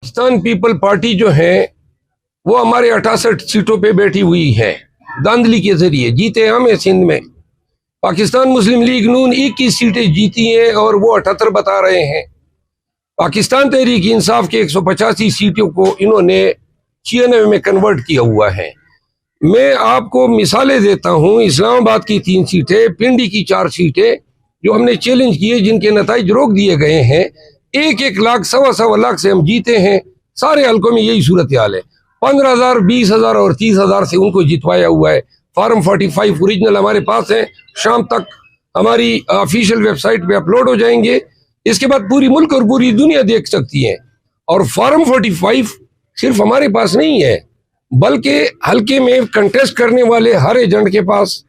Pakistan people party जो है वो हमारे 68 सीटों पे बैठी हुई है। धांधली के जरिए जीते हम हैं सिंध में। पाकिस्तान मुस्लिम लीग नून 21 सीटें जीती हैं और वो 78 बता रहे हैं। पाकिस्तान तहरीक इंसाफ के 185 सीटों को इन्होंने 96 में कन्वर्ट किया हुआ है। मैं आपको मिसालें देता हूँ। इस्लामाबाद की 3 सीटें, पिंडी की 4 सीटें जो हमने चैलेंज किए, जिनके नताइज रोक दिए गए हैं। 1-1 लाख, 1.25 लाख से हम जीते हैं। सारे हल्कों में यही सूरत हाल है। 15,000, 20,000 और 30,000 से उनको जितवाया हुआ है। फॉर्म 45 ओरिजिनल हमारे पास है, शाम तक हमारी ऑफिशियल वेबसाइट पे अपलोड हो जाएंगे। इसके बाद पूरी मुल्क और पूरी दुनिया देख सकती है। और फॉर्म 45 सिर्फ हमारे पास नहीं है, बल्कि हल्के में कंटेस्ट करने वाले हर एजेंट के पास,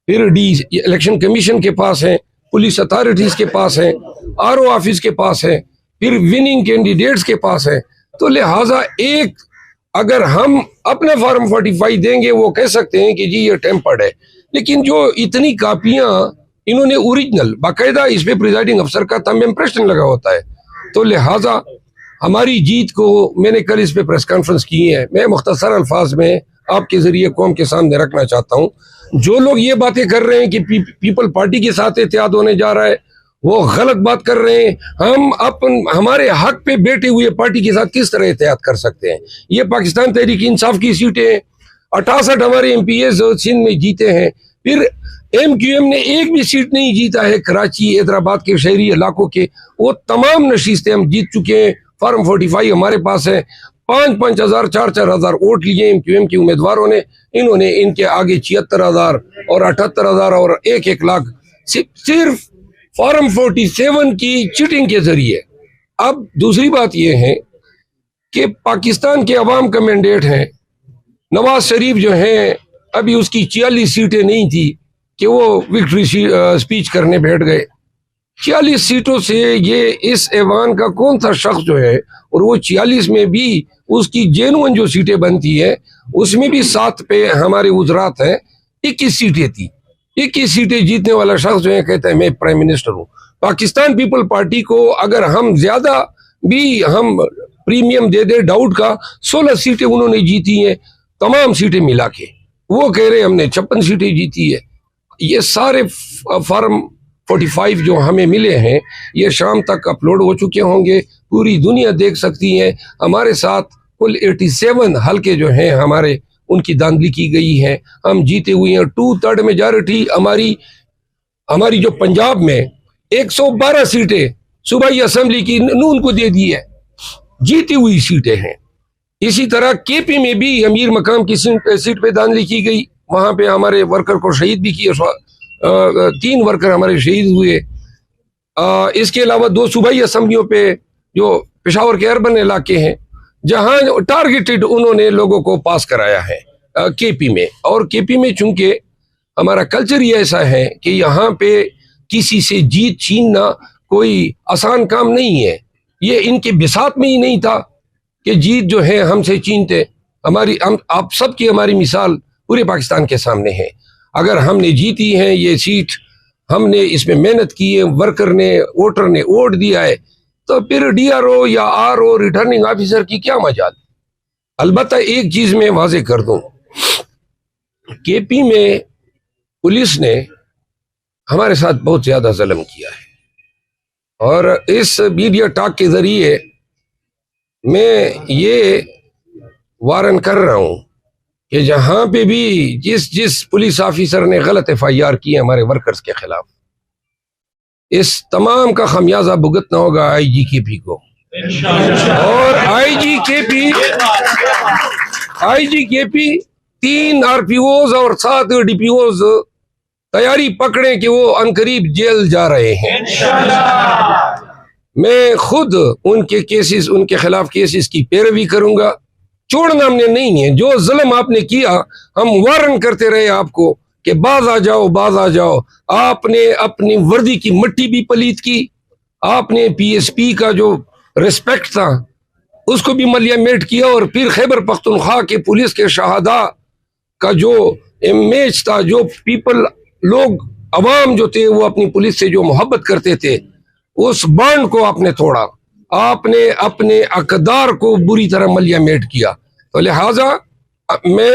फिर इलेक्शन कमीशन के पास है, पुलिस अथॉरिटीज के पास है, आरओ ऑफिस के पास है, फिर विनिंग कैंडिडेट्स के पास है। तो लिहाजा एक अगर हम अपना फॉर्म 45 देंगे, वो कह सकते हैं कि जी ये टेम्पर्ड है। लेकिन जो इतनी कापियां इन्होंने ओरिजिनल बाकायदा इस पे प्रिजाइडिंग अफसर का थंब इम्प्रेशन लगा होता है, तो लिहाजा हमारी जीत को मैंने कल इस पे प्रेस कॉन्फ्रेंस की है। मैं मुख्तसर अल्फाज में आपके जरिए कौम के सामने रखना चाहता हूँ, जो लोग ये बातें कर रहे हैं कि पीपल पार्टी के साथ एहतियात होने जा रहा है, वो गलत बात कर रहे हैं। हम हमारे हक पे बैठे हुए पार्टी के साथ किस तरह एहतियात कर सकते हैं? ये पाकिस्तान तहरीक इंसाफ की सीटें 68 हमारे MPs सिंध में जीते हैं। फिर MQM ने एक भी सीट नहीं जीता है कराची, हैदराबाद के शहरी इलाकों के। वो तमाम नशीस्तें हम जीत चुके हैं। फॉर्म 45 हमारे पास है। 5-5 हजार, 4-4 हजार वोट लिए MQM के उम्मीदवारों ने। इन्होंने इनके आगे 76,000 और 78,000 और 1-1 लाख सिर्फ फॉर्म 47 की चीटिंग के जरिए। अब दूसरी बात यह है कि पाकिस्तान के अवाम का मैंडेट है। नवाज शरीफ जो है, अभी उसकी 46 सीटें नहीं थी कि वो विक्ट्री स्पीच करने बैठ गए। 46 सीटों से ये इस ऐवान का कौन सा शख्स जो है, और वो 46 में भी उसकी जेनुइन जो सीटें बनती है उसमें भी 7 पे हमारे गुजरात हैं। 21 सीटें थी। 21 सीटें जीतने वाला शख्स जो है कहता है मैं प्राइम मिनिस्टर हूँ। पाकिस्तान पीपल पार्टी को अगर हम ज्यादा भी हम प्रीमियम दे दे डाउट का, 16 सीटें उन्होंने जीती हैं तमाम सीटें मिला के। वो कह रहे हमने 56 सीटें जीती है। ये सारे फॉर्म 45 जो हमें मिले हैं ये शाम तक अपलोड हो चुके होंगे, पूरी दुनिया देख सकती है। हमारे साथ कुल 87 हल्के जो हैं हमारे, उनकी धांधली की गई है। हम जीते हुए हैं। 2/3 मेजॉरिटी हमारी जो पंजाब में 112 सीटें सूबाई असेंबली की नून को दे दी है, जीती हुई सीटें हैं। इसी तरह KP में भी अमीर मकाम की सीट पे धांधली की गई, वहां पे हमारे वर्कर को शहीद भी किया। 3 वर्कर हमारे शहीद हुए। इसके अलावा 2 सूबाई असेंबलियों पे जो पेशावर के अर्बन इलाके हैं, जहां टारगेटेड उन्होंने लोगों को पास कराया है KP में। और KP में चूंकि हमारा कल्चर ही ऐसा है कि यहाँ पे किसी से जीत छीनना कोई आसान काम नहीं है। ये इनके बिसात में ही नहीं था कि जीत जो है हमसे छीनते। आप सबकी हमारी मिसाल पूरे पाकिस्तान के सामने है। अगर हमने जीती है ये सीट, हमने इसमें मेहनत की है, वर्कर ने, वोटर ने वोट दिया है, तो फिर DRO या RO रिटर्निंग ऑफिसर की क्या मजाल। अलबत्ता एक चीज मैं वाजे कर दूं, KP में पुलिस ने हमारे साथ बहुत ज्यादा जुल्म किया है। और इस मीडिया टॉक के जरिए मैं ये वारन कर रहा हूं कि जहां पे भी जिस पुलिस ऑफिसर ने गलत FIR की है हमारे वर्कर्स के खिलाफ, इस तमाम का खमियाजा भुगतना होगा IGKP को। और IGKP 3 RPOs और 7 DPOs तैयारी पकड़े कि वो अनकरीब जेल जा रहे हैं। मैं खुद उनके केसेस, उनके खिलाफ केसेस की पैरवी करूंगा। छोड़ना हमने नहीं है। जो जुल्म आपने किया, हम वारन करते रहे आपको कि बाज आ जाओ, बाज आ जाओ। आपने अपनी वर्दी की मट्टी भी पलीत की। आपने PSP का जो रिस्पेक्ट था उसको भी मलियामेट किया। और फिर खैबर पख्तूनख्वा के पुलिस के शहादा का जो इमेज था, जो पीपल लोग अवाम जो थे वो अपनी पुलिस से जो मोहब्बत करते थे, उस बांड को आपने तोड़ा। आपने अपने अकदार को बुरी तरह मलियामेट किया। तो लिहाजा मैं